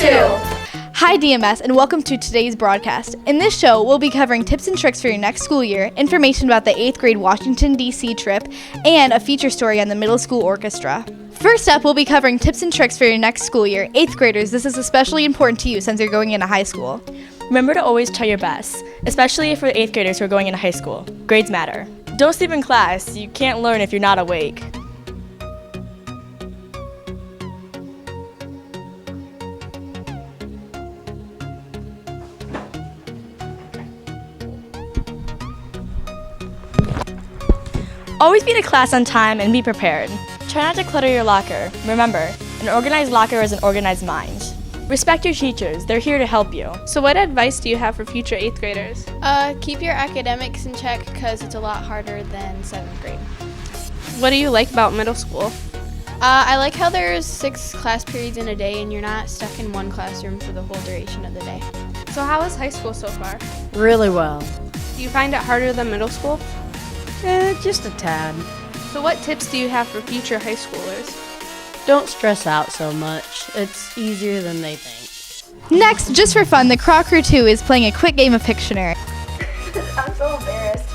CrawCrew2. Hi DMS, and welcome to today's broadcast. In this show, we'll be covering tips and tricks for your next school year, information about the 8th grade Washington, D.C. trip, and a feature story on the middle school orchestra. First up, we'll be covering tips and tricks for your next school year. 8th graders, this is especially important to you since you're going into high school. Remember to always try your best, especially for 8th graders who are going into high school. Grades matter. Don't sleep in class. You can't learn if you're not awake. Always be to class on time and be prepared. Try not to clutter your locker. Remember, an organized locker is an organized mind. Respect your teachers. They're here to help you. So what advice do you have for future 8th graders? Keep your academics in check because it's a lot harder than 7th grade. What do you like about middle school? I like how there's 6 class periods in a day and you're not stuck in one classroom for the whole duration of the day. So how is high school so far? Really well. Do you find it harder than middle school? Just a tad. So what tips do you have for future high schoolers? Don't stress out so much. It's easier than they think. Next, just for fun, the CrawCrew2 is playing a quick game of Pictionary. I'm so embarrassed.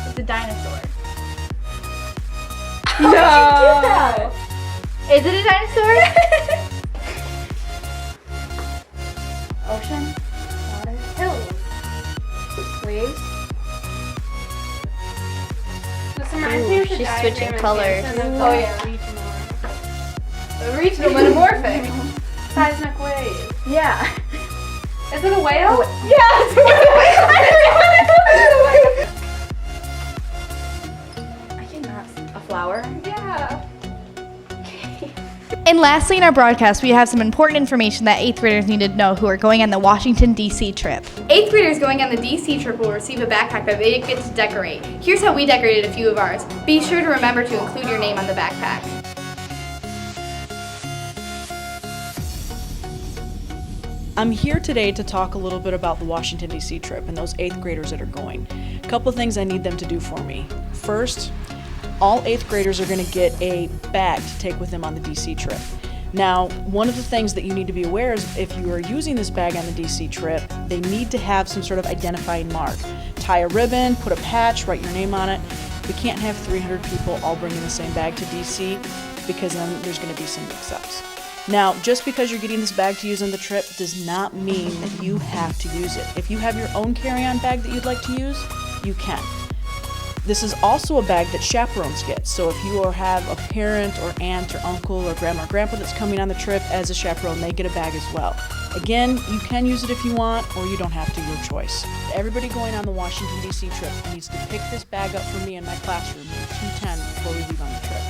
It's a dinosaur. No! Is it a dinosaur? Ocean, water, hills, waves. This reminds me of the she's diagram switching at colors. the end of Oh, the yeah. regional. A regional metamorphic. Seismic wave. Yeah. Is it a whale? Yeah, it's a whale. I cannot. A flower? Yeah. And lastly, in our broadcast, we have some important information that 8th graders need to know who are going on the Washington, D.C. trip. 8th graders going on the D.C. trip will receive a backpack that they get to decorate. Here's how we decorated a few of ours. Be sure to remember to include your name on the backpack. I'm here today to talk a little bit about the Washington, D.C. trip and those 8th graders that are going. A couple of things I need them to do for me. First, all 8th graders are going to get a bag to take with them on the DC trip. Now, one of the things that you need to be aware is if you are using this bag on the DC trip, they need to have some sort of identifying mark. Tie a ribbon, put a patch, write your name on it. We can't have 300 people all bringing the same bag to DC because then there's going to be some mix-ups. Now, just because you're getting this bag to use on the trip does not mean that you have to use it. If you have your own carry-on bag that you'd like to use, you can. This is also a bag that chaperones get, so if you have a parent or aunt or uncle or grandma or grandpa that's coming on the trip as a chaperone, they get a bag as well. Again, you can use it if you want, or you don't have to, your choice. Everybody going on the Washington, D.C. trip needs to pick this bag up for me in my classroom at 2:10 before we leave on the trip.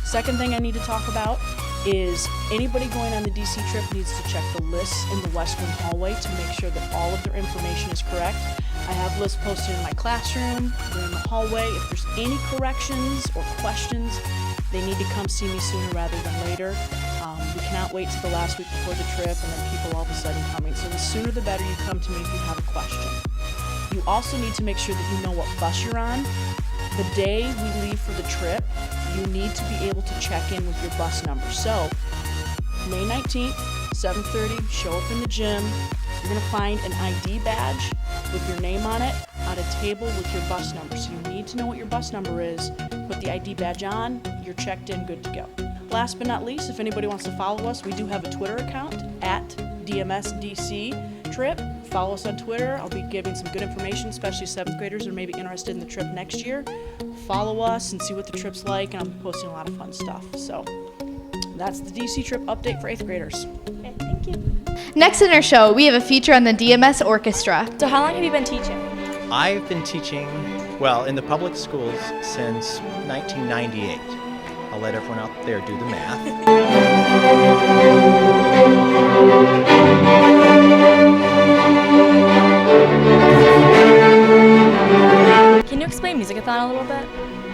Second thing I need to talk about is anybody going on the DC trip needs to check the lists in the West Wing hallway to make sure that all of their information is correct. I have lists posted in my classroom, they're in the hallway. If there's any corrections or questions, they need to come see me sooner rather than later. We cannot wait till the last week before the trip and then people all of a sudden coming. So the sooner the better you come to me if you have a question. You also need to make sure that you know what bus you're on. The day we leave for the trip, you need to be able to check in with your bus number. So, May 19th, 7:30, show up in the gym. You're going to find an ID badge with your name on it on a table with your bus number. So you need to know what your bus number is. Put the ID badge on, you're checked in, good to go. Last but not least, if anybody wants to follow us, we do have a Twitter account at DMSDC Trip. Follow us on Twitter. I'll be giving some good information, especially 7th graders who are maybe interested in the trip next year. Follow us and see what the trip's like, and I'll be posting a lot of fun stuff. So that's the DC trip update for 8th graders. Okay, thank you. Next in our show, we have a feature on the DMS orchestra. So how long have you been teaching? I've been teaching, well, in the public schools since 1998. I'll let everyone out there do the math. Can you explain Musicathon a little bit?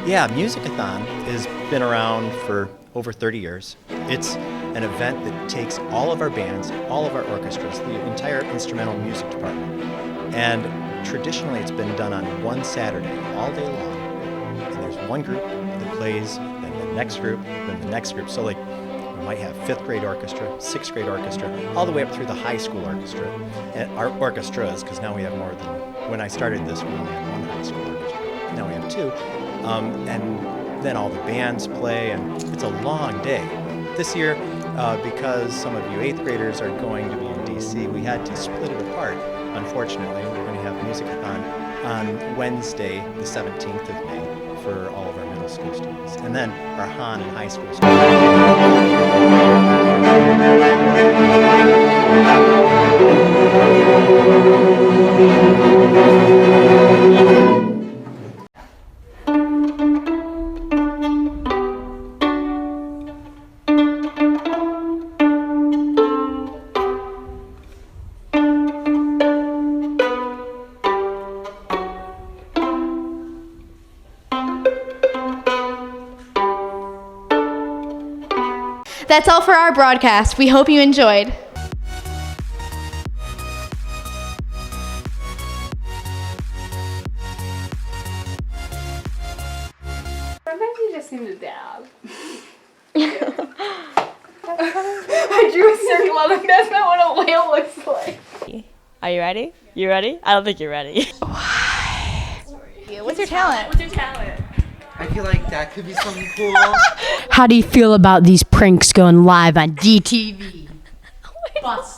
Yeah, Musicathon has been around for over 30 years. It's an event that takes all of our bands, all of our orchestras, the entire instrumental music department, and traditionally it's been done on one Saturday all day long. And there's one group that plays, then the next group, then the next group. So like we might have 5th grade orchestra, 6th grade orchestra, all the way up through the high school orchestra. And our orchestras, because now we have more than, when I started this, we only had one high school orchestra. Now we have 2. And then all the bands play, and it's a long day. This year, because some of you 8th graders are going to be in DC, we had to split it apart. Unfortunately, we're going to have Music-a-thon on Wednesday, the 17th of May, for all of our middle school students. And then our Han and high school That's all for our broadcast. We hope you enjoyed. Sometimes you just need to dab. I drew a circle. I'm like, that's not what a whale looks like. Are you ready? You ready? I don't think you're ready. What's your talent? I feel like that could be something cool. How do you feel about these pranks going live on DTV? Bus.